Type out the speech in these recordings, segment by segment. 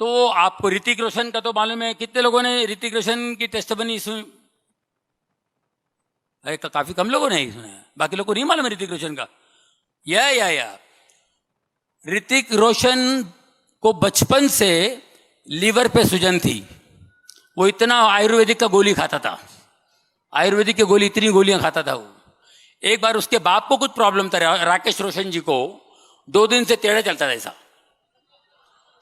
तो आपको ऋतिक रोशन का तो मालूम है, कितने लोगों ने ऋतिक रोशन की टेस्टमनी सुनी? काफी कम लोगों ने ही सुना है, बाकी लोगों को नहीं मालूम है ऋतिक रोशन का। या ऋतिक रोशन को बचपन से लीवर पे सूजन थी। वो इतना आयुर्वेदिक का गोली खाता था, आयुर्वेदिक की गोली, इतनी गोलियां खाता था वो। एक बार उसके बाप को कुछ प्रॉब्लम था, राकेश रोशन जी को 2 दिन से टेढ़ा चलता था ऐसा।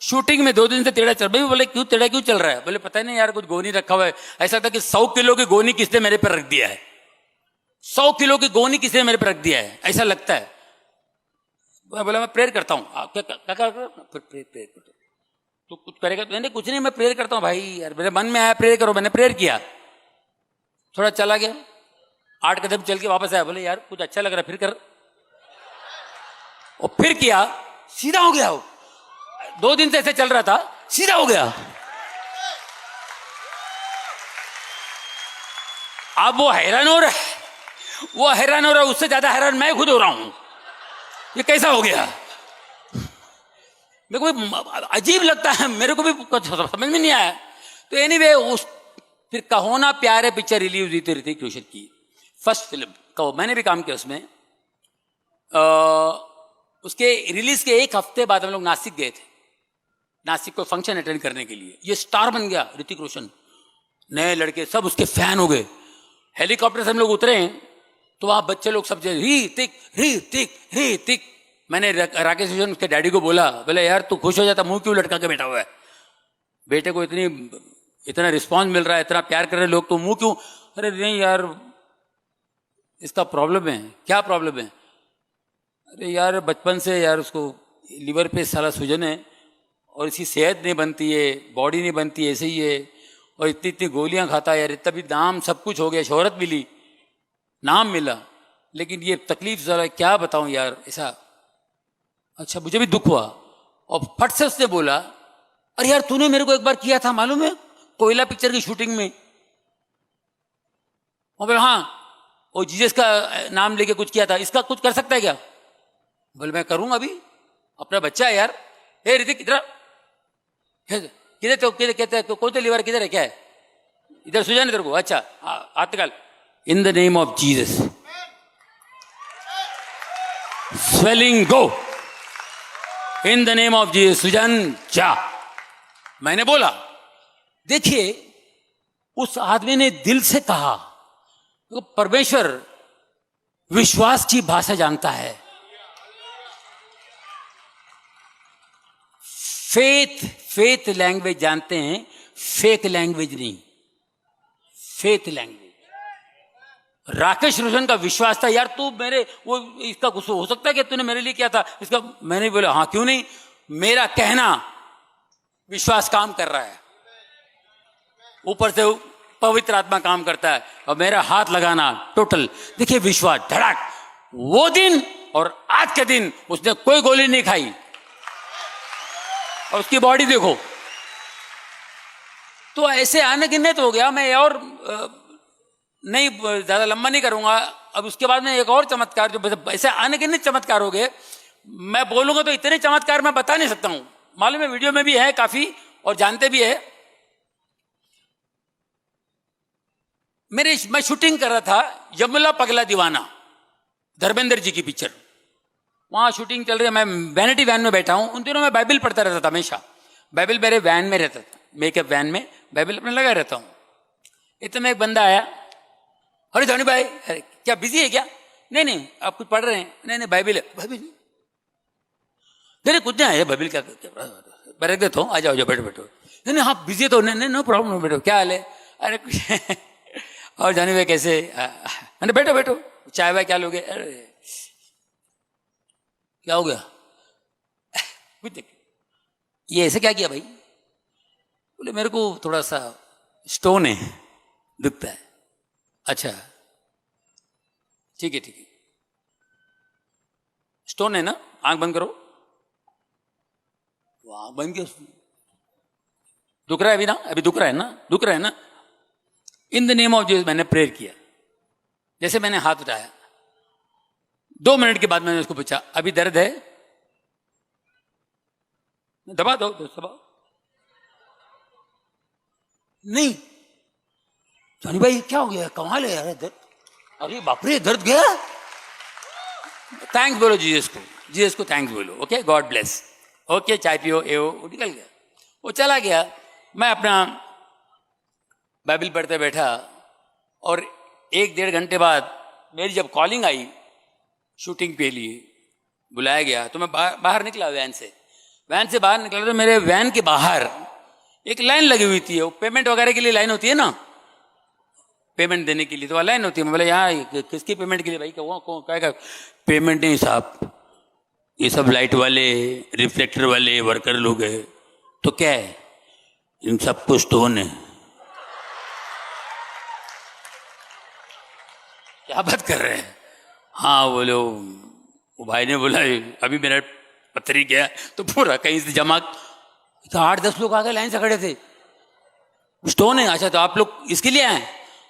शूटिंग में 2 दिन से टेढ़ा चल, भाई बोले क्यों टेढ़ा क्यों चल रहा है? बोले पता नहीं यार, कुछ गोनी रखा हुआ है। ऐसा था कि 100 किलो की गोनी किसने मेरे पर रख दिया है, 100 किलो की गोनी किसने मेरे पर रख दिया है, ऐसा लगता है। बोला मैं प्रेयर करता हूँ। प्रेयर तो कुछ करेगा? मैंने कुछ नहीं, मैं प्रेयर करता हूँ भाई यार, मेरे मन में आया प्रेयर करो। मैंने प्रेयर किया, थोड़ा चला गया, 8 कदम चल के वापस आया। बोले यार कुछ अच्छा लग रहा है, फिर कर। और फिर किया, सीधा हो गया वो। 2 दिन से ऐसे चल रहा था, सीधा हो गया। अब वो हैरान हो रहा है, वो हैरान हो रहा है, उससे ज्यादा हैरान मैं खुद हो रहा हूं, ये कैसा हो गया? मेरे को अजीब लगता है, मेरे को भी कुछ समझ में नहीं आया। तो एनीवे उस फिर कहो ना प्यारे पिक्चर रिलीज हुई थी ऋतिक रोशन की, फर्स्ट फिल्म कहो, मैंने भी काम किया उसमें। उसके रिलीज के 1 हफ्ते बाद हम लोग नासिक गए थे, नासिक को फंक्शन अटेंड करने के लिए। ये स्टार बन गया ऋतिक रोशन, नए लड़के सब उसके फैन हो गए। हेलीकॉप्टर से हम लोग उतरे तो वहां बच्चे लोग सब ऋतिक ऋतिक ऋतिक। मैंने राकेश रोशन उसके डैडी को बोला, बोले यार तू खुश हो जाता, मुंह क्यों लटका के बैठा हुआ है? बेटे को इतना रिस्पॉन्स मिल रहा है, इतना प्यार कर रहे लोग, तो मुंह क्यों? अरे नहीं यार, इसका प्रॉब्लम है। क्या प्रॉब्लम है? अरे यार बचपन से यार उसको लीवर पे सारा सूजन है और इसकी सेहत नहीं बनती है, बॉडी नहीं बनती है, ऐसे ही है। और इतनी इतनी गोलियां खाता है यार, इतना भी नाम सब कुछ हो गया, शोहरत मिली, नाम मिला, लेकिन ये तकलीफ जरा क्या बताऊं यार ऐसा। अच्छा, मुझे भी दुख हुआ। और फट से उसने बोला, अरे यार तूने मेरे को एक बार किया था मालूम है, कोयला पिक्चर की शूटिंग में। और बोला हाँ, वो जीसस का नाम लेके कुछ किया था, इसका कुछ कर सकता है क्या? बोले मैं करूंगा, अभी अपना बच्चा है यार। हे ऋतिक इधर किधर, तो किधर कहते हैं, कौन सा लीवर किधर है, क्या है? इधर सुजान इधर को। अच्छा हाथ निकाल। In the name of Jesus, swelling go, in the name of Jesus, सुजान जा। मैंने बोला देखिए, उस आदमी ने दिल से कहा, तो परमेश्वर विश्वास की भाषा जानता है। फेथ लैंग्वेज जानते हैं, फेक लैंग्वेज नहीं, फेथ लैंग्वेज। राकेश रोशन का विश्वास था, यार तू मेरे वो इसका कुछ हो सकता है कि तूने मेरे लिए किया था इसका? मैंने बोला हाँ क्यों नहीं, मेरा कहना विश्वास काम कर रहा है, ऊपर से पवित्र आत्मा काम करता है, और मेरा हाथ लगाना टोटल। देखिए विश्वास धड़ाक। वो दिन और आज के दिन उसने कोई गोली नहीं खाई, और उसकी बॉडी देखो। तो ऐसे आने गिनने तो हो गया। मैं और नहीं ज्यादा लंबा नहीं करूंगा। अब उसके बाद में एक और चमत्कार, जो ऐसे आने गिनने चमत्कार हो गए, मैं बोलूंगा तो इतने चमत्कार मैं बता नहीं सकता हूं। मालूम है वीडियो में भी है काफी, और जानते भी है। मैं शूटिंग कर रहा था यमला पगला दीवाना, धर्मेंद्र जी की पिक्चर। वहां शूटिंग चल रही है, मैं वैनिटी वैन में बैठा हूं। उन दिनों मैं बाइबल पढ़ता रहता था हमेशा, बाइबल मेरे वैन में रहता था, मेकअप वैन में बाइबल अपने लगा रहता हूं। इतने में एक बंदा आया, अरे धोनी भाई, अरे क्या बिजी है क्या? नहीं नहीं, आप कुछ पढ़ रहे हैं? नहीं नहीं, बाइबल है। बाइबल नहीं, कुछ नहीं आया, बाइबल क्या मैं रख देता हूँ, आ जाओ बैठो बैठो। नहीं नहीं, हाँ बिजी तो नहीं, नो प्रॉब्लम, बैठो। क्या हाल है? अरे कुछ और जानी भाई कैसे? अरे बैठो बैठो, चाय वाय क्या लोगे? अरे क्या हो गया? कुछ देख, ये ऐसे क्या किया भाई? बोले मेरे को थोड़ा सा स्टोन है, दुखता है। अच्छा ठीक है ठीक है, स्टोन है ना, आंख बंद करो। वो आंख बंद किया, दुख रहा है अभी ना, अभी दुख रहा है ना, दुख रहा है ना। इन द नेम ऑफ जीसस मैंने प्रेयर किया। जैसे मैंने हाथ उठाया, 2 मिनट के बाद मैंने उसको पूछा अभी दर्द है? दबा दो, दबाओ। नहीं। जॉनी भाई क्या हो गया, कमाल है यार दर्द, अरे बाप रे दर्द गया। थैंक्स बोलो जीसस को, जीसस को थैंक्स बोलो। Okay, God bless. ओके, चाय पियो, ए वो निकल गया, वो चला गया। मैं अपना बाइबल पढ़ते बैठा और 1-1.5 घंटे बाद मेरी जब कॉलिंग आई शूटिंग के लिए बुलाया गया, तो मैं बाहर निकला वैन से बाहर निकला तो मेरे वैन के बाहर एक लाइन लगी हुई थी। वो पेमेंट वगैरह के लिए लाइन होती है ना, पेमेंट देने के लिए तो लाइन होती है। मैं बोला यहाँ किसकी पेमेंट के लिए भाई, क्या पेमेंट नहीं साहब, ये सब लाइट वाले रिफ्लेक्टर वाले वर्कर लोग हैं। तो क्या है, इन सबको स्टोन है। क्या बात कर रहे हैं? हाँ बोलो, वो भाई ने बोला अभी मेरा पत्री गया तो पूरा कहीं से जमा, तो 8-10 लोग आगे लाइन से खड़े थे। स्टोन है, अच्छा तो आप लोग इसके लिए आए?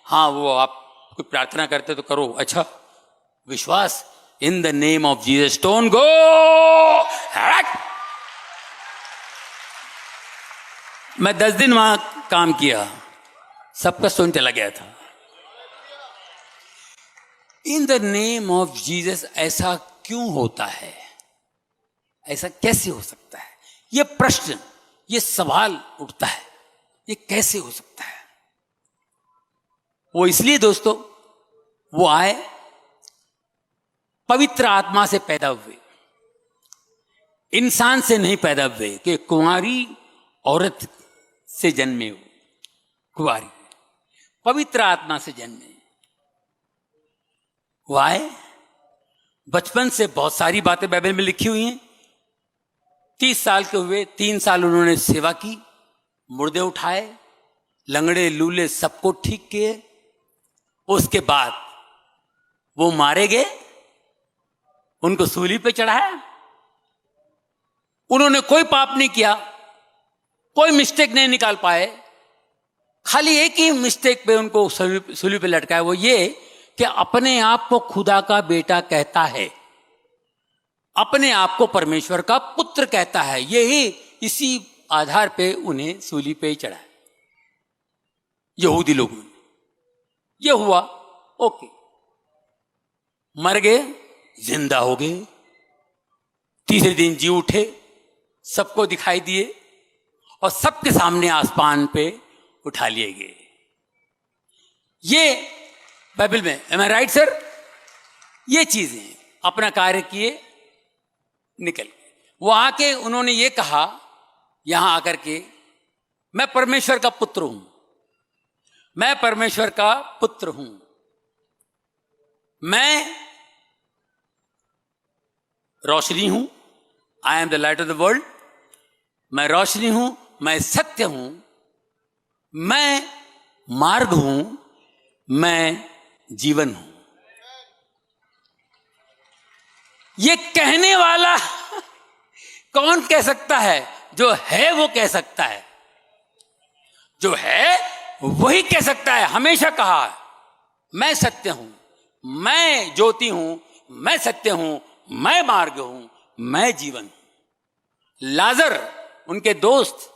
हाँ, वो आप कोई प्रार्थना करते तो करो। अच्छा, Vishwas, in the name of Jesus stone go. मैं 10 दिन वहां काम किया, सबका स्टोन चला गया था। इन द नेम ऑफ जीसस ऐसा क्यों होता है, ऐसा कैसे हो सकता है? यह प्रश्न, यह सवाल उठता है, ये कैसे हो सकता है? वो इसलिए दोस्तों, वो आए पवित्र आत्मा से पैदा हुए, इंसान से नहीं पैदा हुए कि कुंवारी औरत से जन्मे हो, कुंवारी पवित्र आत्मा से जन्मे। वो आए, बचपन से बहुत सारी बातें बाइबल में लिखी हुई हैं। 30 साल के हुए, 3 साल उन्होंने सेवा की, मुर्दे उठाए, लंगड़े लूले सबको ठीक किए। उसके बाद वो मारे गए, उनको सूली पे चढ़ाया। उन्होंने कोई पाप नहीं किया, कोई मिस्टेक नहीं निकाल पाए। खाली एक ही मिस्टेक पे उनको सूली पे लटकाया, वो ये कि अपने आप को खुदा का बेटा कहता है, अपने आप को परमेश्वर का पुत्र कहता है। यही इसी आधार पे उन्हें सूली पे चढ़ाया यहूदी लोगों ने। ये हुआ, ओके, मर गए, जिंदा हो गए, तीसरे दिन जी उठे, सबको दिखाई दिए और सबके सामने आसमान पे उठा लिए गए। ये बाइबल में, एम आई राइट सर? ये चीजें अपना कार्य किए, निकल गए। वो आके उन्होंने ये कहा यहां आकर के, मैं परमेश्वर का पुत्र हूं, मैं परमेश्वर का पुत्र हूं, मैं रोशनी हूं, I am the light of the world, मैं रोशनी हूं, मैं सत्य हूं, मैं मार्ग हूं, मैं जीवन हूं। ये कहने वाला कौन कह सकता है? जो है वो कह सकता है, जो है वही कह सकता है। हमेशा कहा मैं सत्य हूं, मैं ज्योति हूं, मैं सत्य हूं, मैं मार्ग हूं, मैं जीवन हूं। लाजर, उनके दोस्त,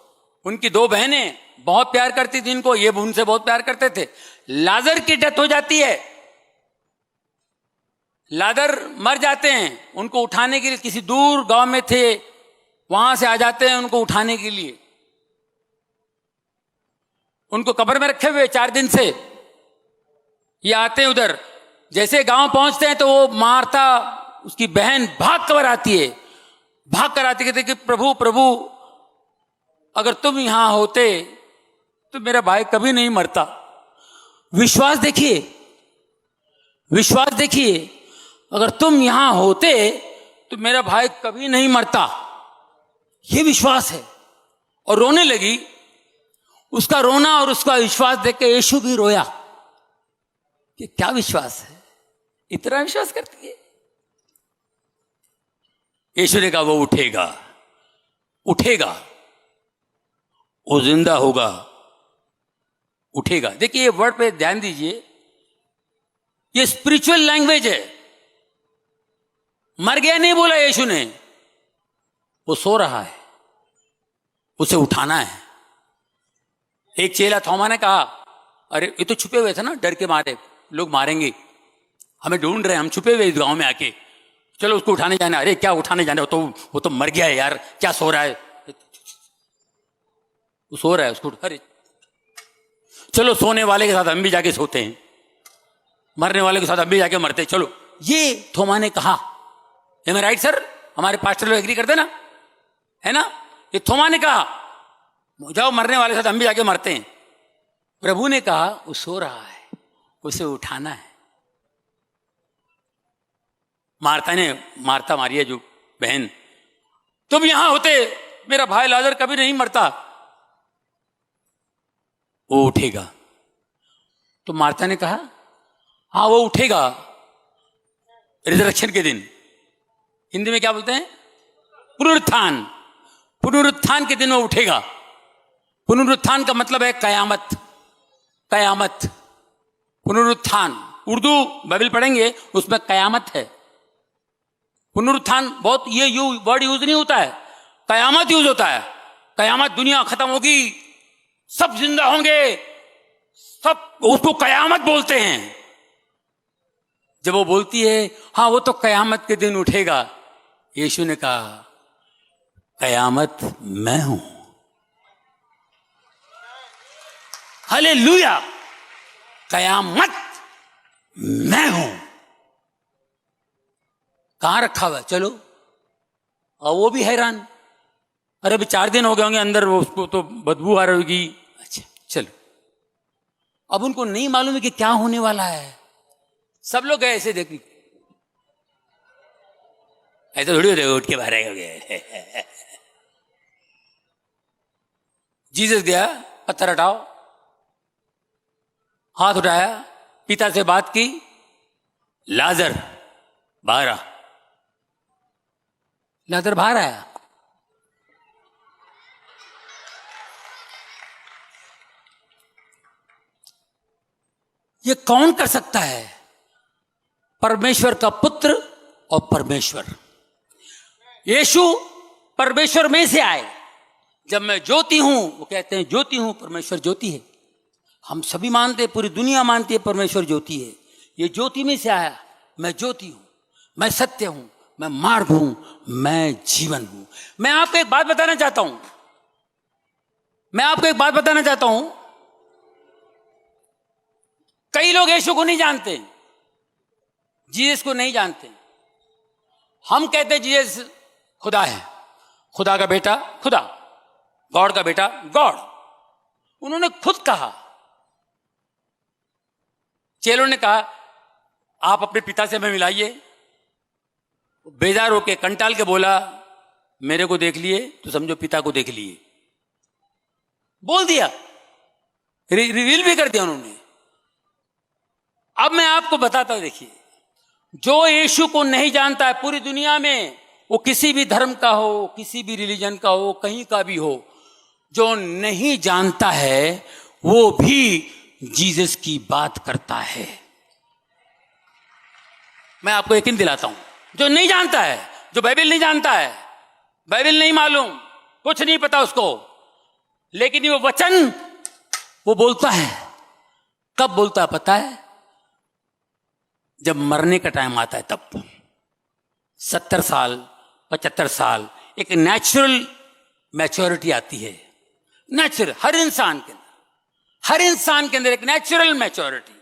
उनकी 2 बहनें बहुत प्यार करती थी इनको, ये उनसे बहुत प्यार करते थे। लाजर की डेथ हो जाती है, लाजर मर जाते हैं। उनको उठाने के लिए किसी दूर गांव में थे, वहां से आ जाते हैं उनको उठाने के लिए। उनको कब्र में रखे हुए 4 दिन से ये आते हैं उधर। जैसे गांव पहुंचते हैं तो वो मार्था, उसकी बहन, भाग कर आती है, भाग कर आती, कहते कि प्रभु प्रभु, अगर तुम यहां होते तो मेरा भाई कभी नहीं मरता। विश्वास देखिए, विश्वास देखिए, अगर तुम यहां होते तो मेरा भाई कभी नहीं मरता। यह विश्वास है। और रोने लगी। उसका रोना और उसका विश्वास देख के यीशु भी रोया कि क्या विश्वास है, इतना विश्वास करती है। यीशु ने कहा वो उठेगा, उठेगा, वो जिंदा होगा, उठेगा। देखिए ये वर्ड पे ध्यान दीजिए, ये स्पिरिचुअल लैंग्वेज है। मर गया नहीं बोला यीशु ने, वो सो रहा है, उसे उठाना है। एक चेला थोमा ने कहा, अरे ये तो छुपे हुए थे ना, डर के मारे लोग मारेंगे, हमें ढूंढ रहे हैं, हम छुपे हुए इस गांव में आके, चलो उसको उठाने जाना। अरे क्या उठाने जाना, वो तो मर गया है यार, क्या सो रहा है, वो सो रहा है, उसको अरे चलो सोने वाले के साथ हम भी जाके सोते हैं, मरने वाले के साथ हम भी जाके मरते हैं, चलो। ये थोमा ने कहा, एम आई राइट सर, हमारे पास्टर लोग एग्री करते ना, है ना। ये थोमा ने कहा, जाओ मरने वाले के साथ हम भी जाके मरते हैं। प्रभु ने कहा, वो सो रहा है, उसे उठाना है। मार्ता मारी है जो बहन, तुम यहां होते मेरा भाई लाजर कभी नहीं मरता, वो उठेगा। तो मार्ता ने कहा, हाँ वो उठेगा रिजरेक्शन के दिन। हिंदी में क्या बोलते हैं, पुनरुत्थान। पुनरुत्थान के दिन वो उठेगा। पुनरुत्थान का मतलब है कयामत, कयामत, पुनरुत्थान। उर्दू बाइबल पढ़ेंगे उसमें कयामत है। पुनरुत्थान बहुत ये वर्ड यूज नहीं होता है, कयामत यूज होता है। कयामत, दुनिया खत्म होगी, सब जिंदा होंगे, सब, उसको कयामत बोलते हैं। जब वो बोलती है हाँ वो तो कयामत के दिन उठेगा, यीशु ने कहा कयामत मैं हूं। हालेलुया, कयामत मैं हूं। कहां रखा हुआ है, चलो। और वो भी हैरान, अरे अभी 4 दिन हो गए होंगे अंदर, वो उसको तो बदबू आ रही होगी। अच्छा चलो, अब उनको नहीं मालूम है कि क्या होने वाला है। सब लोग गए ऐसे देखने, ऐसे थोड़ी होते उठ के बाहर हो गए। जीसस गया, पत्थर हटाओ, हाथ उठाया, पिता से बात की, लाजर बाहर आ। लाजर बाहर आया। ये कौन कर सकता है, परमेश्वर का पुत्र और परमेश्वर। यीशु परमेश्वर में से आए। जब मैं ज्योति हूं, वो कहते हैं ज्योति हूं, परमेश्वर ज्योति है। हम सभी मानते हैं, पूरी दुनिया मानती है परमेश्वर ज्योति है। ये ज्योति में से आया, मैं ज्योति हूं, मैं सत्य हूं, मैं मार्ग हूं, मैं जीवन हूं। मैं आपको एक बात बताना चाहता हूं, मैं आपको एक बात बताना चाहता हूं। कई लोग यीशु को नहीं जानते, जीसस को नहीं जानते। हम कहते हैं जीसस खुदा है, खुदा का बेटा खुदा, गॉड का बेटा गॉड। उन्होंने खुद कहा, चेलों ने कहा आप अपने पिता से हमें मिलाइए। बेजार होके कंटाल के बोला, मेरे को देख लिए तो समझो पिता को देख लिए। बोल दिया, रिवील भी कर दिया उन्होंने। अब मैं आपको बताता हूं, देखिए, जो यीशु को नहीं जानता है पूरी दुनिया में, वो किसी भी धर्म का हो, किसी भी रिलीजन का हो, कहीं का भी हो, जो नहीं जानता है वो भी जीसस की बात करता है। मैं आपको यकीन दिलाता हूं, जो नहीं जानता है, जो बाइबल नहीं जानता है, बाइबल नहीं मालूम, कुछ नहीं पता उसको, लेकिन वो वचन वो बोलता है। कब बोलता है पता है? जब मरने का टाइम आता है तब। 70 साल 75 साल एक नेचुरल मैच्योरिटी आती है। नेचुरल, हर इंसान के अंदर, हर इंसान के अंदर एक नेचुरल मैच्योरिटी,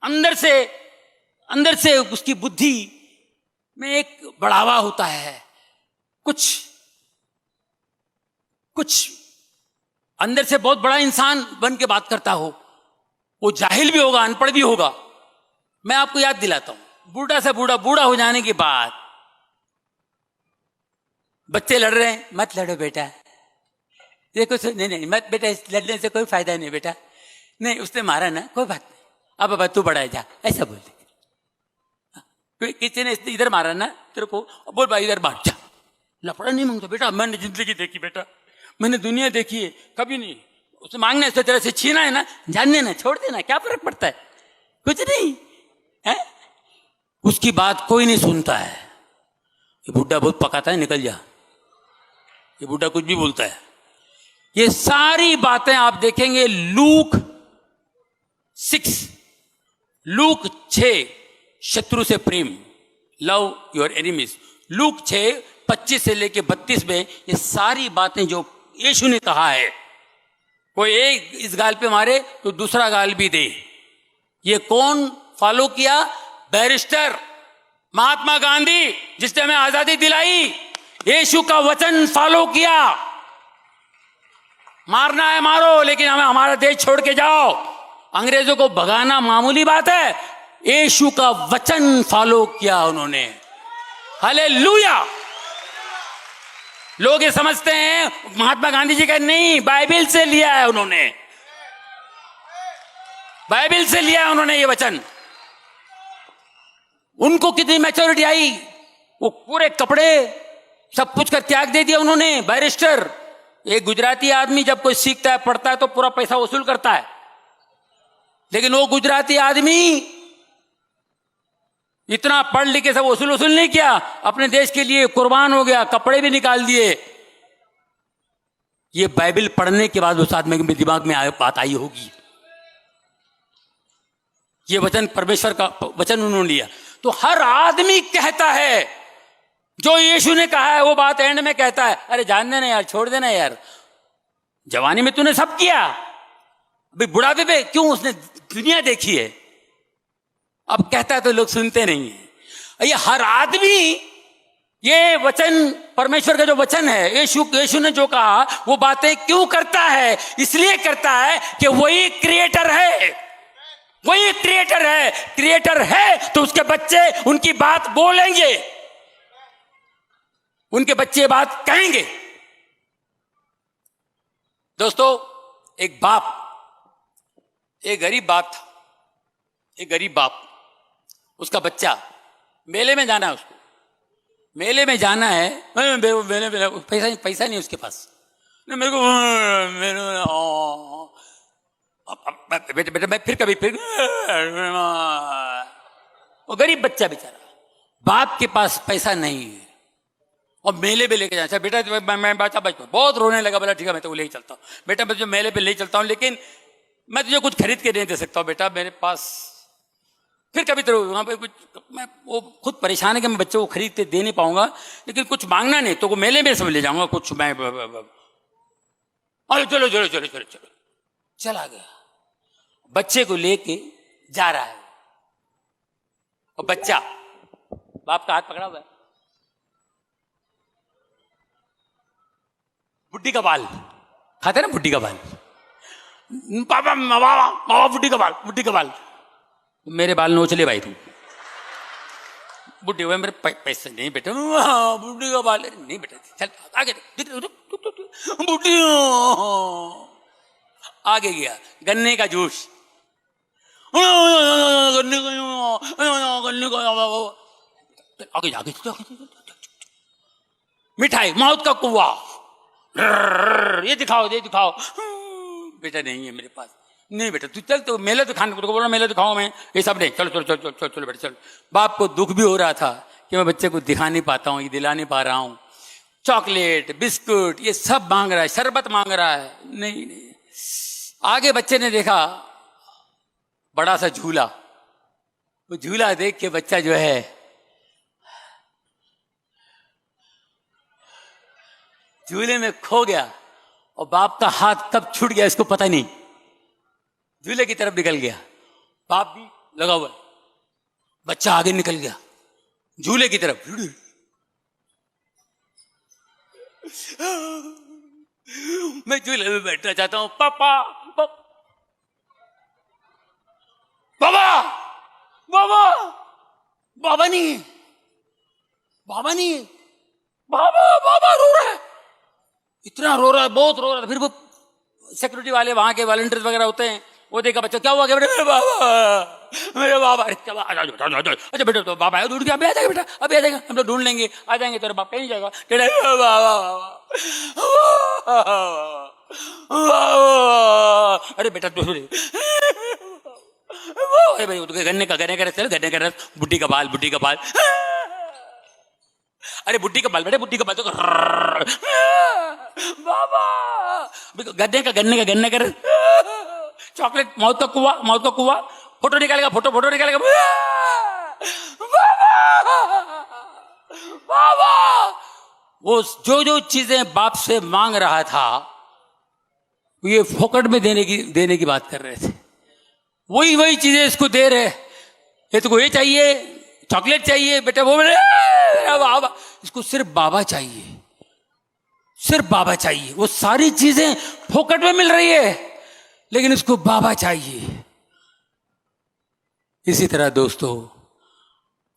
अंदर से उसकी बुद्धि में एक बढ़ावा होता है। कुछ अंदर से बहुत बड़ा इंसान बन के बात करता हो। वो जाहिल भी होगा, अनपढ़ भी होगा। मैं आपको याद दिलाता हूं, बूढ़ा से बूढ़ा हो जाने के बाद बच्चे लड़ रहे हैं, मत लड़ो बेटा, देखो नहीं मत बेटा, लड़ने से कोई फायदा नहीं बेटा, नहीं उसने मारा ना, कोई बात नहीं, अब बाबा तू बड़ा है जा, ऐसा बोल दे। किसी ने इधर मारा ना तेरे को, बोल भाई इधर मार जा। लफड़ा नहीं मांगता बेटा, मैंने जिंदगी देखी बेटा, मैंने दुनिया देखी है, कभी नहीं। उसे मांगने से तेरे से छीना है ना, जानने ना, छोड़ देना, क्या फर्क पड़ता है, कुछ नहीं है। उसकी बात कोई नहीं सुनता है। ये बुढ़ा बहुत पकाता है, निकल जा, ये बुढ़ा कुछ भी बोलता है। ये सारी बातें आप देखेंगे लूक 6, लूक 6, शत्रु से प्रेम, लव योर एनिमीज, लूक 6, 25 से लेके 32 में ये सारी बातें जो यीशु ने कहा है, कोई एक इस गाल पे मारे तो दूसरा गाल भी दे। ये कौन फॉलो किया? बैरिस्टर महात्मा गांधी, जिसने हमें आजादी दिलाई, यीशु का वचन फॉलो किया। मारना है मारो, लेकिन हमें हमारा देश छोड़ के जाओ। अंग्रेजों को भगाना मामूली बात है, यीशु का वचन फॉलो किया उन्होंने। हालेलुया। लोग ये समझते हैं महात्मा गांधी जी का, नहीं, बाइबल से लिया है उन्होंने, बाइबल से लिया है उन्होंने ये वचन। उनको कितनी मैच्योरिटी आई, वो पूरे कपड़े सब कुछ कर त्याग दे दिया उन्होंने। बैरिस्टर, एक गुजराती आदमी जब कोई सीखता है पढ़ता है तो पूरा पैसा वसूल करता है, लेकिन वो गुजराती आदमी इतना पढ़ लिख के सब वसूल नहीं किया, अपने देश के लिए कुर्बान हो गया, कपड़े भी निकाल दिए। ये बाइबल पढ़ने के बाद उस आदमी के दिमाग में बात आई होगी, ये वचन परमेश्वर का वचन उन्होंने लिया। तो हर आदमी कहता है, जो यीशु ने कहा है वो बात एंड में कहता है, अरे जान देना यार, छोड़ देना यार, जवानी में तूने सब किया, अभी बुढ़ापे पे क्यों, उसने दुनिया देखी है। अब कहता है तो लोग सुनते नहीं है। ये हर आदमी ये वचन, परमेश्वर का जो वचन है, यीशु ने जो कहा वो बातें क्यों करता है? इसलिए करता है कि वही क्रिएटर है, वही क्रिएटर है। क्रिएटर है तो उसके बच्चे उनकी बात बोलेंगे, उनके बच्चे बात कहेंगे। दोस्तों, एक बाप, एक गरीब बाप था, एक गरीब बाप, उसका बच्चा, मेले में जाना है उसको, मेले में जाना है, मेले में पैसा नहीं उसके पास, मेरे को बेटा मैं फिर कभी फिर, वो गरीब बच्चा बेचारा, बाप के पास पैसा नहीं है और मेले पे लेके जाना। बेटा मैं बच्चा बहुत रोने लगा, बोला ठीक है मैं तो ले चलता हूँ बेटा, मैं तुझे मेले पे ले चलता हूँ, लेकिन मैं तुझे कुछ खरीद के नहीं दे सकता हूँ बेटा, मेरे पास फिर कभी तो वहाँ पे कुछ, मैं वो खुद परेशान है कि मैं बच्चे को खरीद के दे नहीं पाऊंगा, लेकिन कुछ मांगना नहीं तो वो मेले में सब ले जाऊंगा कुछ, मैं अरे चलो चलो चलो चलो चलो, चला गया, बच्चे को लेके जा रहा है और बच्चा बाप का हाथ पकड़ा हुआ है, बुड्ढी का बाल खाते ना, बुड्ढी का बाल, पापा मामा बुड्ढी का बाल, बुड्ढी का बाल, मेरे बाल नोच ले भाई तू, बुड्ढी हुए मेरे पैसे नहीं बेटे, बुड्ढी का बाल नहीं बेटा, चल आगे, बुड्ढी आगे गया, गन्ने का जूस, गन्ने का आगे आगे, मिठाई, मौत का कुआ, ये दिखाओ ये दिखाओ, बेटा नहीं है मेरे पास, नहीं बेटा तू चल, तो मेले तो खाने को बोल रहा, मेले तो खाओ, मैं ये सब नहीं, चलो चलो चलो चलो चलो बेटा चलो। बाप को दुख भी हो रहा था कि मैं बच्चे को दिखा नहीं पाता हूँ, ये दिला नहीं पा रहा हूँ, चॉकलेट बिस्कुट ये सब मांग रहा है, शरबत मांग रहा है, नहीं नहीं। आगे बच्चे ने देखा बड़ा सा झूला, वो झूला देख के बच्चा जो है झूले में खो गया और बाप का हाथ तब छूट गया, इसको पता नहीं, झूले की तरफ निकल गया, बाप भी लगा हुआ, बच्चा आगे निकल गया झूले की तरफ, मैं झूले में बैठना चाहता हूं, पापा बाबा बाबा बाबा नहीं, बाबा नहीं, बाबा बाबा रो रहा है, इतना रो रहा है, बहुत रो रहा है। फिर वो सिक्योरिटी वाले वहां के वॉलंटियर्स वगैरह होते हैं, वो देखा बच्चा, क्या हुआ क्या बेटा, बाबा मेरे बाबा, अच्छा बेटा तो बाबा ढूंढ के अभी आ जाएगा बेटा, अभी आ जाएगा, हम लोग ढूंढ लेंगे, आ जाएंगे, तेरा बाप कहीं जाएगा, अरे बेटा भाई गन्ने का रस, चल गन्ने का रस, बुड्ढी का बाल, बुड्ढी का बाल, अरे बुड्ढी का बाल बेटे, बुड्ढी का बाल तो बाबा, गन्ने का चॉकलेट, मौत का कुआ, फोटो निकालेगा, फोटो निकालेगा, बाबा। वो जो चीजें बाप से मांग रहा था ये फोकट में देने की बात कर रहे थे। वही चीजें इसको दे रहे। ये तुमको ये चाहिए, चॉकलेट चाहिए बेटा, वो बाबा, इसको सिर्फ बाबा चाहिए, सिर्फ बाबा चाहिए। वो सारी चीजें फोकट में मिल रही है लेकिन इसको बाबा चाहिए। इसी तरह दोस्तों,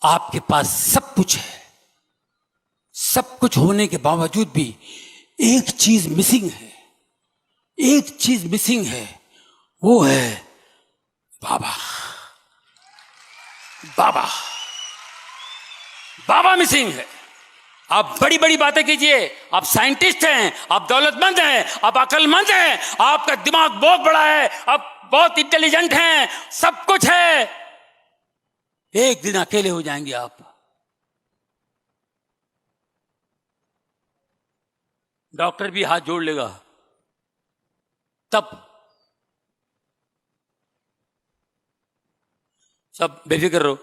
आपके पास सब कुछ है, सब कुछ होने के बावजूद भी एक चीज मिसिंग है, एक चीज मिसिंग है, वो है बाबा। बाबा, बाबा मिसिंग है। आप बड़ी बड़ी बातें कीजिए, आप साइंटिस्ट हैं, आप दौलतमंद हैं, आप अक्लमंद हैं, आपका दिमाग बहुत बड़ा है, आप बहुत इंटेलिजेंट हैं, सब कुछ है, एक दिन अकेले हो जाएंगे आप। डॉक्टर भी हाथ जोड़ लेगा तब। सब बेफिक्र रहो।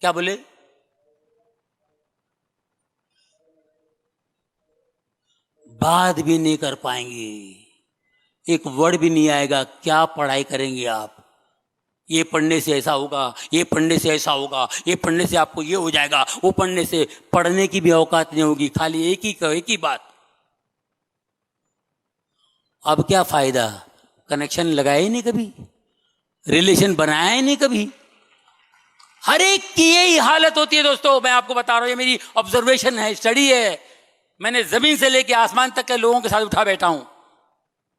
क्या बोले? बात भी नहीं कर पाएंगे, एक वर्ड भी नहीं आएगा। क्या पढ़ाई करेंगे आप? ये पढ़ने से ऐसा होगा, ये पढ़ने से ऐसा होगा, ये पढ़ने से आपको ये हो जाएगा, वो पढ़ने से। पढ़ने की भी औकात नहीं होगी, खाली एक ही बात। अब क्या फायदा? कनेक्शन लगाया ही नहीं कभी, रिलेशन बनाया ही नहीं कभी। हर एक की यही हालत होती है दोस्तों। मैं आपको बता रहा हूं, ये मेरी ऑब्जर्वेशन है, स्टडी है। मैंने जमीन से लेकर आसमान तक के लोगों के साथ उठा बैठा हूं।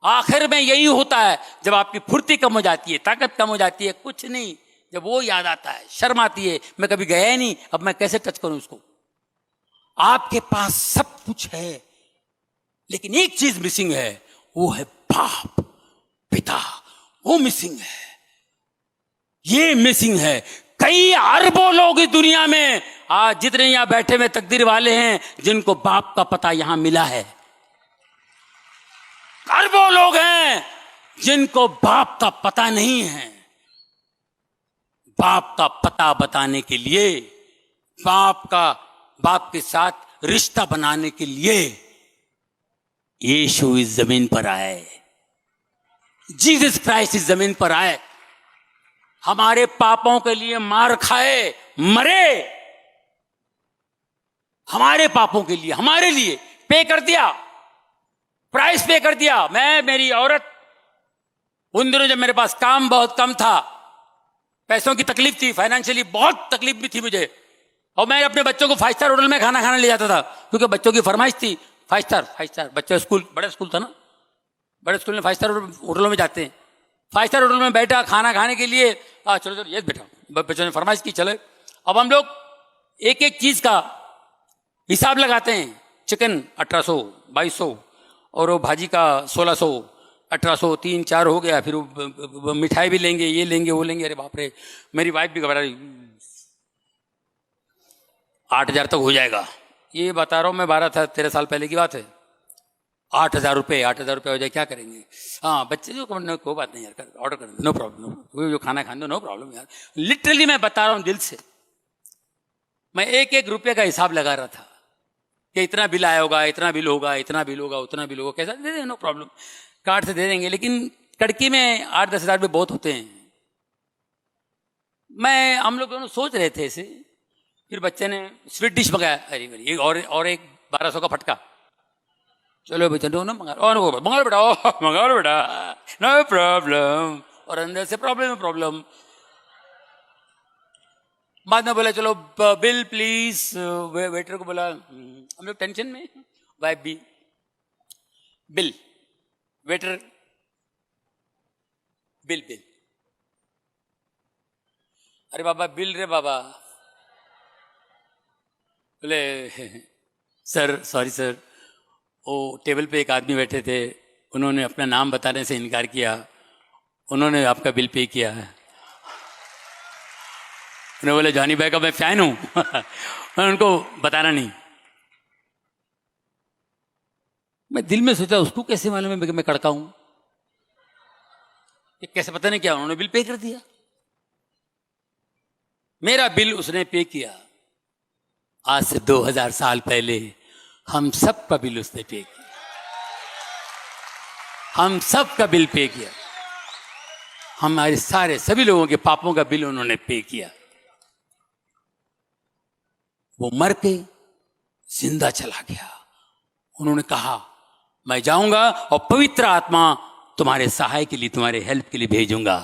आखिर में यही होता है, जब आपकी फुर्ती कम हो जाती है, ताकत कम हो जाती है, कुछ नहीं, जब वो याद आता है, शर्म आती है, मैं कभी गया ही नहीं, अब मैं कैसे टच करूं उसको। आपके पास सब कुछ है लेकिन एक चीज मिसिंग है, वो है बाप, पिता। वो मिसिंग है, ये मिसिंग है। कई अरबों लोग इस दुनिया में आज जितने यहां बैठे हुए तकदीर वाले हैं, जिनको बाप का पता यहां मिला है। अरबों लोग हैं जिनको बाप का पता नहीं है। बाप का पता बताने के लिए, बाप के साथ रिश्ता बनाने के लिए यीशु इस जमीन पर आए, जीसस क्राइस्ट इस जमीन पर आए, हमारे पापों के लिए मार खाए, मरे, हमारे पापों के लिए, हमारे लिए पे कर दिया, प्राइस पे कर दिया। मेरी औरत, उन दिनों जब मेरे पास काम बहुत कम था, पैसों की तकलीफ थी, फाइनेंशियली बहुत तकलीफ भी थी मुझे, और मैं अपने बच्चों को 5 स्टार होटल में खाना खाने ले जाता था, क्योंकि बच्चों की फरमाइश थी 5 स्टार। बच्चे स्कूल, बड़ा स्कूल था ना, बड़े स्कूल में 5 स्टार होटलों में जाते हैं। 5 स्टार होटल में बैठा खाना खाने के लिए, चलो ये बेटा, बच्चों ने फरमाइश की, चले। अब हम लोग एक एक चीज का हिसाब लगाते हैं। चिकन 1800, 2200, और वो भाजी का 1600, 1800, 3-4 हो गया। फिर वो मिठाई भी लेंगे, ये लेंगे, वो लेंगे। अरे बाप रे, मेरी वाइफ भी घबरा रही, 8,000 तक हो जाएगा। ये बता रहा हूँ मैं, 12-13 साल पहले की बात है। 8,000 रुपये हो जाए, क्या करेंगे? हाँ, बच्चे जो कोई बात नहीं यार, ऑर्डर कर दो, नो प्रॉब्लम, जो खाना खाने दो, नो प्रॉब्लम यार। लिटरली मैं बता रहा हूँ दिल से, मैं एक एक रुपये का हिसाब लगा रहा था कि इतना बिल आया होगा, इतना बिल होगा, इतना बिल होगा, उतना बिल होगा, कैसा दे देंगे, नो प्रॉब्लम, कार्ड से दे देंगे। लेकिन कड़की में 8-10 हज़ार रुपये बहुत होते हैं। हम लोग दोनों सोच रहे थे ऐसे, फिर बच्चे ने स्वीट डिश मंगाया, अरे और एक 1200 का फटका। चलो बेटा, नो मंगा लो बेटा, नो प्रॉब्लम। और अंदर से प्रॉब्लम। बाद में बोला चलो बिल प्लीज, वेटर को बोला, हम लोग टेंशन में, वाइफ भी, बिल, वेटर, बिल। अरे बाबा बिल रे बाबा। बोले सर, सॉरी सर, वो टेबल पे एक आदमी बैठे थे, उन्होंने अपना नाम बताने से इनकार किया, उन्होंने आपका बिल पे किया है। उन्होंने बोले जॉनी भाई का मैं फैन हूं। मैं उनको बताना नहीं। मैं दिल में सोचा उसको कैसे मालूम है कि मैं कड़का हूं, ये कैसे पता नहीं क्या। उन्होंने बिल पे कर दिया, मेरा बिल उसने पे किया। आज से 2000 साल पहले हम सब का बिल उसने पे किया, हम सब का बिल पे किया। हमारे सारे सभी लोगों के पापों का बिल उन्होंने पे किया। वो मर के जिंदा चला गया। उन्होंने कहा मैं जाऊंगा और पवित्र आत्मा तुम्हारे सहाय के लिए, तुम्हारे हेल्प के लिए भेजूंगा।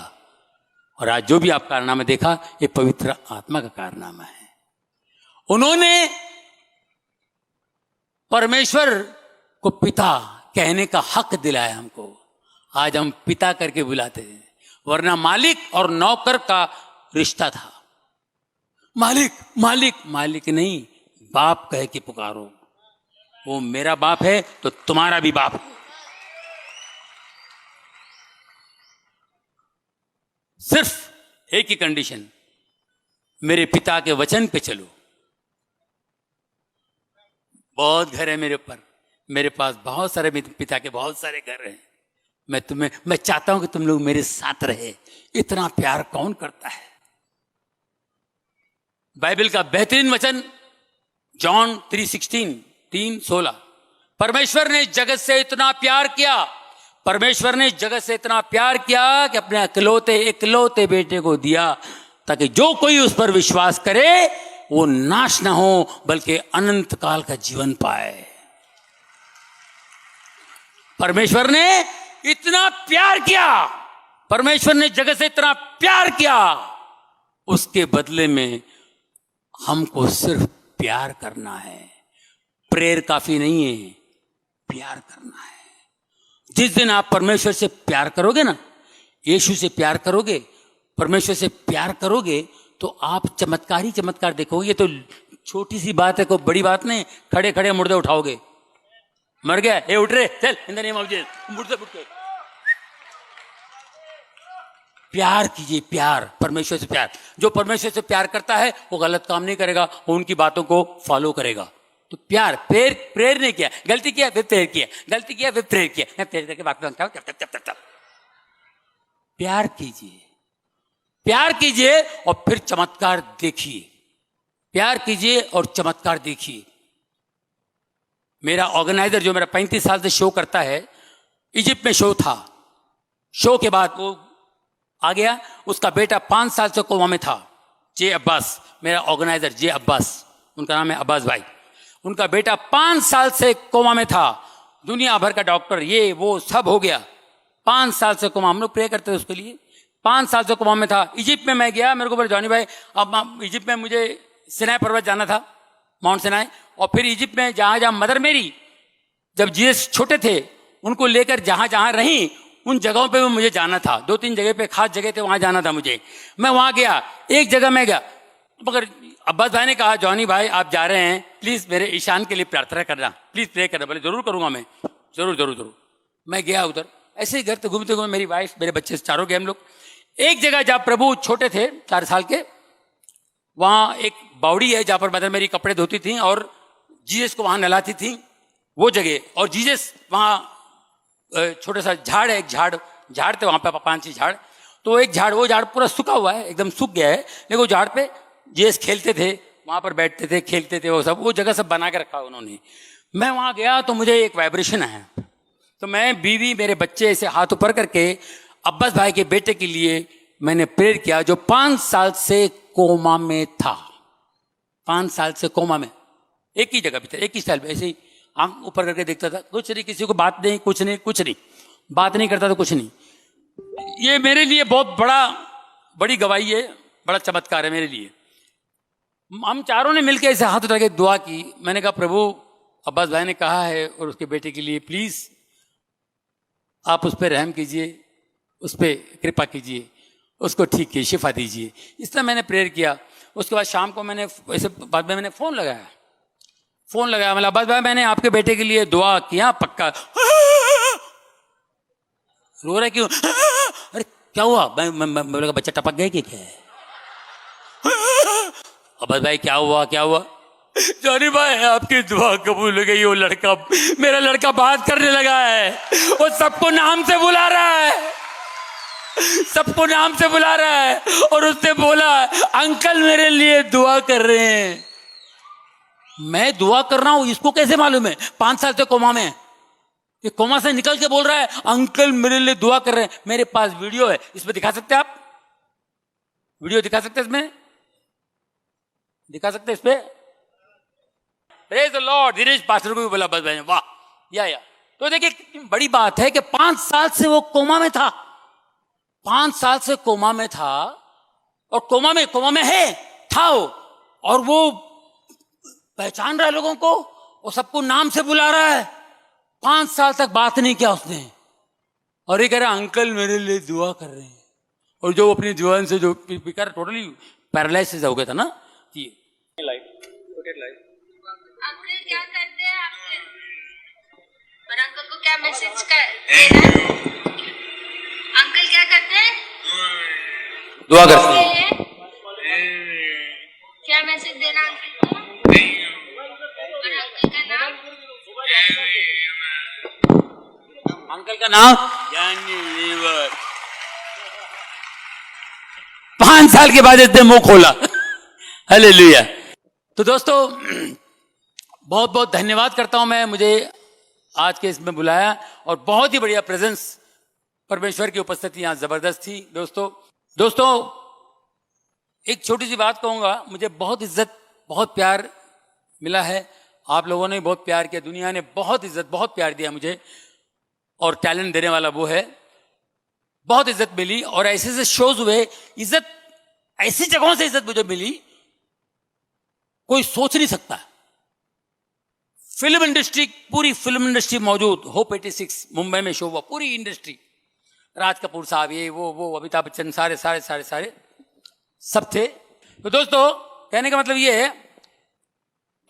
और आज जो भी आप कारनामा देखा, ये पवित्र आत्मा का कारनामा है। उन्होंने परमेश्वर को पिता कहने का हक दिलाया हमको। आज हम पिता करके बुलाते हैं, वरना मालिक और नौकर का रिश्ता था। मालिक मालिक मालिक नहीं, बाप कह के पुकारो। वो मेरा बाप है तो तुम्हारा भी बाप है। सिर्फ एक ही कंडीशन, मेरे पिता के वचन पे चलो। बहुत घर है मेरे ऊपर, मेरे पास बहुत सारे पिता के बहुत सारे घर हैं। मैं चाहता हूं कि तुम लोग मेरे साथ रहे। इतना प्यार कौन करता है? बाइबल का बेहतरीन वचन जॉन 3:16 परमेश्वर ने जगत से इतना प्यार किया, परमेश्वर ने जगत से इतना प्यार किया कि अपने इकलौते बेटे को दिया, ताकि जो कोई उस पर विश्वास करे वो नाश ना हो बल्कि अनंत काल का जीवन पाए। परमेश्वर ने इतना प्यार किया, परमेश्वर ने जगत से इतना प्यार किया, उसके बदले में हमको सिर्फ प्यार करना है। प्रेयर काफी नहीं है, प्यार करना है। जिस दिन आप परमेश्वर से प्यार करोगे ना, यीशु से प्यार करोगे, परमेश्वर से प्यार करोगे, तो आप चमत्कार ही चमत्कार देखोगे। ये तो छोटी सी बात है, कोई बड़ी बात नहीं। खड़े खड़े मुर्दे उठाओगे, मर गया, ए उठ रे, चल इन द नेम ऑफ जीसस, मुर्दे उठ के प्यार कीजिए। प्यार, परमेश्वर से प्यार। जो परमेश्वर से प्यार करता है वो गलत काम नहीं करेगा, वो उनकी बातों को फॉलो करेगा। तो प्यार, प्रेयर नहीं किया, गलती किया फिर प्रेयर किया, गलती किया फिर प्रेयर किया, मैं प्रेयर करके बात करता हूं। प्यार कीजिए, प्यार कीजिए और फिर चमत्कार देखिए। प्यार कीजिए और चमत्कार देखिए। मेरा ऑर्गेनाइजर जो मेरा 35 साल से शो करता है, इजिप्ट में शो था। शो के बाद वो आ गया, उसका बेटा 5 साल से कोमा में था। जे अब्बास, मेरा ऑर्गेनाइजर जे अब्बास, उनका नाम है अब्बास भाई। उनका बेटा 5 साल से कोमा में था। दुनिया भर का डॉक्टर ये वो सब हो गया, 5 साल से कोमा। हम लोग प्रे करते थे उसके लिए। 5 साल से कोमा में था। इजिप्ट में मैं गया, मेरे को बोले जॉनी भाई, अब इजिप्ट में मुझे सिनाई पर्वत जाना था, माउंट सिनाई। और फिर इजिप्ट में जहां जहां मदर मेरी, जब जीसस छोटे थे, उनको लेकर जहां जहां रही, उन जगहों पे भी मुझे जाना था। 2-3 जगह पे खास जगह थे, वहां जाना था मुझे। मैं वहां गया, एक जगह मैं गया, मगर अब्बास भाई ने कहा जॉनी भाई आप जा रहे हैं, प्लीज मेरे ईशान के लिए प्रार्थना करना, प्लीज प्रे करना। बोले जरूर करूंगा मैं, जरूर जरूर जरूर। मैं गया उधर, ऐसे ही घर तो घूमते घूमते, मेरी वाइफ, मेरे बच्चे चारों गए हम लोग। एक जगह जहाँ प्रभु छोटे थे, 4 साल के, वहां एक बावड़ी है जहां पर मदर मेरी कपड़े धोती थी और जीसस को वहां नहलाती थी, वो जगह। और जीसस वहां छोटा सा झाड़ है, एक झाड़ थे वहां पे 5-6 झाड़। तो एक झाड़, वो झाड़ पूरा सूखा हुआ है, एकदम सूख गया है, लेकिन वो झाड़ पे जीसस खेलते थे, वहां पर बैठते थे, खेलते थे, वो सब, वो जगह सब बना के रखा उन्होंने। मैं वहां गया तो मुझे एक वाइब्रेशन आया, तो मैं, बीवी, मेरे बच्चे ऐसे हाथ ऊपर करके अब्बास भाई के बेटे के लिए मैंने प्रेयर किया, जो 5 साल से कोमा में था। 5 साल से कोमा में, एक ही जगह पे था, एक ही स्टाइल पे, ऐसे ही आंख ऊपर करके देखता था, कुछ नहीं, किसी को बात नहीं, कुछ नहीं, बात नहीं करता था, कुछ नहीं। ये मेरे लिए बहुत बड़ी गवाही है, बड़ा चमत्कार है मेरे लिए। हम चारों ने मिलकर ऐसे हाथ उठा के दुआ की। मैंने कहा प्रभु, अब्बास भाई ने कहा है और उसके बेटे के लिए प्लीज आप उस पर रहम कीजिए, उस पर कृपा कीजिए, उसको ठीक कीजिए, शिफा दीजिए। इस तरह मैंने प्रेयर किया। उसके बाद शाम को मैंने ऐसे बाद में मैंने फोन लगाया, मतलब अब्बास भाई मैंने आपके बेटे के लिए दुआ किया, पक्का। रो रहा क्यों? अरे क्या हुआ? बच्चा टपक गया कि क्या है? अब्बास भाई क्या हुआ क्या हुआ? जॉनी भाई आपकी दुआ कबूल हो गई, वो लड़का, मेरा लड़का बात करने लगा है, वो सबको नाम से बुला रहा है, सबको नाम से बुला रहा है, और उसने बोला अंकल मेरे लिए दुआ कर रहे हैं। मैं दुआ कर रहा हूं, इसको कैसे मालूम है? 5 साल से कोमा में, ये कोमा से निकल के बोल रहा है अंकल मेरे लिए दुआ कर रहे हैं। मेरे पास वीडियो है, इसमें दिखा सकते हैं आप? वीडियो दिखा सकते हैं इसमें? दिखा सकते हैं इस पे? Praise the Lord. धीरेज पास्टर को भी बोला बस भाई वाह या। तो देखिए कितनी बड़ी बात है कि 5 साल से वो कोमा में था, 5 साल से कोमा में था, और कोमा में है था वो, और वो पहचान रहा है लोगों को, और सबको नाम से बुला रहा है। 5 साल तक बात नहीं किया उसने, और ये कह रहा अंकल मेरे लिए दुआ कर रहे हैं। और जो अपनी जुबान से जो टोटली पैरालाइसिस हो गया था ना, अंकल क्या करते हैं आपके, और अंकल को क्या मैसेज देना है? अंकल क्या करते हैं? दुआ करते हैं। क्या मैसेज देना अंकल को? और अंकल का नाम? अंकल का नाम जॉनी लीवर। 5 साल के बाद इसने मुंह खोला। हालेलुया। तो दोस्तों बहुत बहुत धन्यवाद करता हूं मैं, मुझे आज के इसमें बुलाया, और बहुत ही बढ़िया प्रेजेंस, परमेश्वर की उपस्थिति यहां जबरदस्त थी। दोस्तों एक छोटी सी बात कहूंगा, मुझे बहुत इज्जत बहुत प्यार मिला है, आप लोगों ने बहुत प्यार किया, दुनिया ने बहुत इज्जत बहुत प्यार दिया मुझे, और टैलेंट देने वाला वो है, बहुत इज्जत मिली, और ऐसे ऐसे शोज हुए, इज्जत ऐसी जगहों से इज्जत मुझे मिली कोई सोच नहीं सकता। फिल्म इंडस्ट्री, पूरी फिल्म इंडस्ट्री मौजूद, होप 86 मुंबई में शो हुआ, पूरी इंडस्ट्री, राज कपूर साहब, ये वो अमिताभ बच्चन, सारे सब थे। तो दोस्तों कहने का मतलब ये है,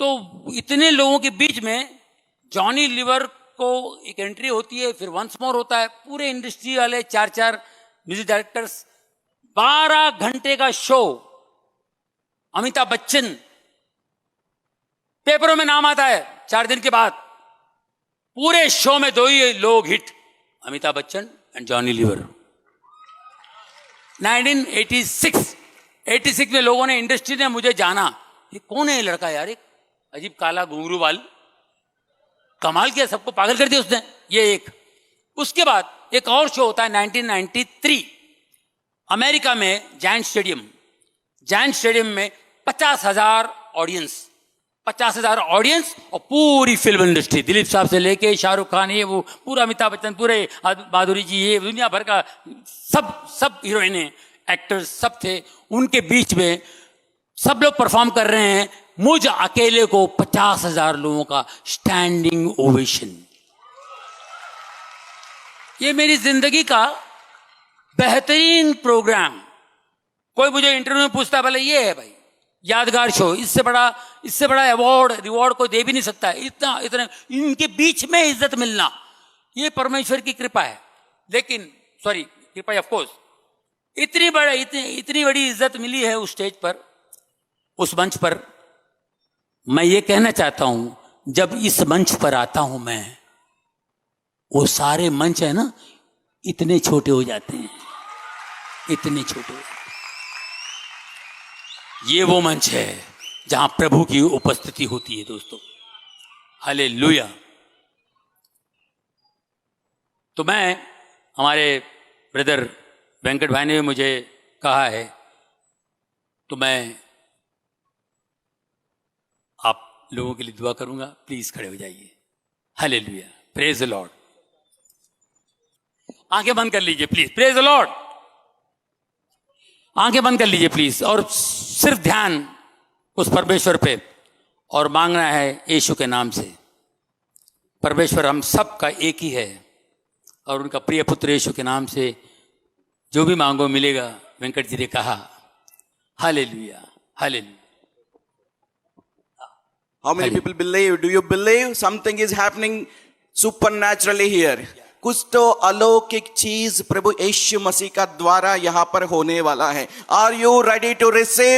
तो इतने लोगों के बीच में जॉनी लीवर को एक एंट्री होती है, फिर वंस मोर होता है, पूरे इंडस्ट्री वाले 4 म्यूजिक डायरेक्टर्स, 12 घंटे का शो, अमिताभ बच्चन, पेपरों में नाम आता है 4 दिन के बाद, पूरे शो में 2 ही लोग हिट, अमिताभ बच्चन एंड जॉनी लीवर। 1986 में लोगों ने, इंडस्ट्री ने मुझे जाना, ये कौन है ये लड़का यार, एक अजीब काला घुंघरू वाल, कमाल किया, सबको पागल कर दिया उसने। ये एक, उसके बाद एक और शो होता है 1993 अमेरिका में, जायंट स्टेडियम में 50,000 ऑडियंस, और पूरी फिल्म इंडस्ट्री, दिलीप साहब से लेके शाहरुख खान, ये वो पूरा, अमिताभ बच्चन, पूरे माधुरी जी, ये दुनिया भर का सब हीरोइनें, एक्टर्स सब थे, उनके बीच में सब लोग परफॉर्म कर रहे हैं, मुझ अकेले को 50,000 लोगों का स्टैंडिंग ओवेशन। ये मेरी जिंदगी का बेहतरीन प्रोग्राम। कोई मुझे इंटरव्यू में पूछता, बोले ये है भाई यादगार शो, इससे बड़ा रिवॉर्ड कोई दे भी नहीं सकता है। इतना इनके बीच में इज्जत मिलना, ये परमेश्वर की कृपा है। लेकिन सॉरी, कृपा ऑफ कोर्स, इतनी बड़ी इज्जत मिली है उस स्टेज पर, उस मंच पर। मैं ये कहना चाहता हूं, जब इस मंच पर आता हूं मैं, वो सारे मंच है ना, इतने छोटे हो जाते हैं, इतने छोटे। ये वो मंच है जहां प्रभु की उपस्थिति होती है दोस्तों। हालेलुया। तो मैं, हमारे ब्रदर वेंकट भाई ने मुझे कहा है, तो मैं आप लोगों के लिए दुआ करूंगा। प्लीज खड़े हो जाइए। Hallelujah, praise the Lord. आंखें बंद कर लीजिए प्लीज, प्रेज द लॉर्ड। आंखें बंद कर लीजिए प्लीज, और सिर्फ ध्यान उस परमेश्वर पे, और मांगना है यीशु के नाम से। परमेश्वर हम सब का एक ही है, और उनका प्रिय पुत्र यीशु के नाम से जो भी मांगो मिलेगा। वेंकट जी ने कहा hallelujah, hallelujah. How many people believe? Do you believe something is happening supernaturally here? कुछ तो अलौकिक चीज प्रभु यीशु मसीह का द्वारा यहाँ पर होने वाला है। Are you ready to receive?